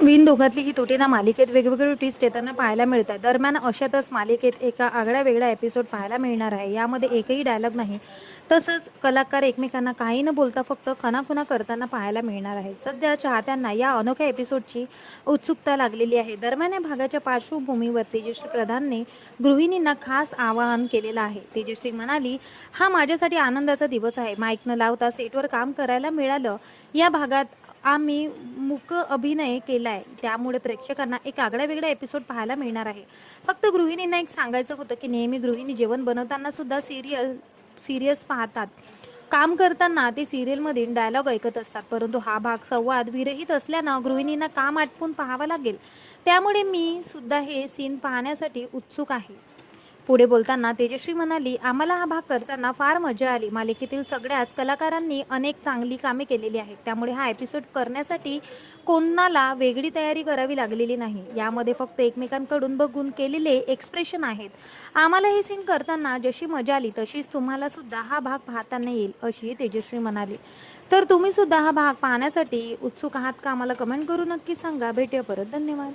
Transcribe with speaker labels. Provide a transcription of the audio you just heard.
Speaker 1: विण दोघातली ही तोटीना मालिकेत वेगवेगळे ट्विस्ट येताना पाहायला मिळतात. दरम्यान अशातच मालिकेत एका आगळ्या वेगळा एपिसोड पाहायला मिळणार आहे. यामध्ये एकही डायलॉग नाही. तसंच कलाकार एकमेकांना काही न बोलता फक्त खणाखुणा करताना पाहायला मिळणार आहेत. सध्या चाहत्यांना या अनोख्या एपिसोडची उत्सुकता लागलेली आहे. दरम्यान या भागाच्या पार्श्वभूमीवर तेजश्री प्रधानने गृहिणींना खास आवाहन केलेलं आहे. तेजश्री म्हणाली, हा माझ्यासाठी आनंदाचा दिवस आहे. माईक न लावता सेटवर काम करायला मिळालं. या भागात आम्ही मूक अभिनय केलाय, त्यामुळे प्रेक्षकांना एक आगळा वेगळा एपिसोड पाहायला मिळणार आहे. फक्त गृहिणींना एक सांगायचं होतं की नेहमी गृहिणी जेवण बनवताना सुद्धा सिरियस पाहतात. काम करताना ते सिरियलमधील डायलॉग ऐकत असतात, परंतु हा भाग संवाद विरहित असल्यानं गृहिणींना काम आटपून पाहावं लागेल. त्यामुळे मी सुद्धा हे सीन पाहण्यासाठी उत्सुक आहे. पुढे बोलताना तेजश्री म्हणाली, आम्हाला हा भाग करताना फार मजा आली. मालिकेतील सगळ्याच कलाकारांनी अनेक चांगली कामे केलेली आहेत. त्यामुळे हा एपिसोड करण्यासाठी कोणाला वेगळी तयारी करावी लागलेली नाही. यामध्ये फक्त एकमेकांकडून बघून केलेले एक्सप्रेशन आहेत. आम्हाला हे सीन करताना जशी मजा आली तशीच तुम्हाला सुद्धा हा भाग पाहताना येईल, अशी तेजश्री म्हणाली. तर तुम्ही सुद्धा हा भाग पाहण्यासाठी उत्सुक आहात का? आम्हाला कमेंट करून नक्की सांगा. भेटूया परत. धन्यवाद.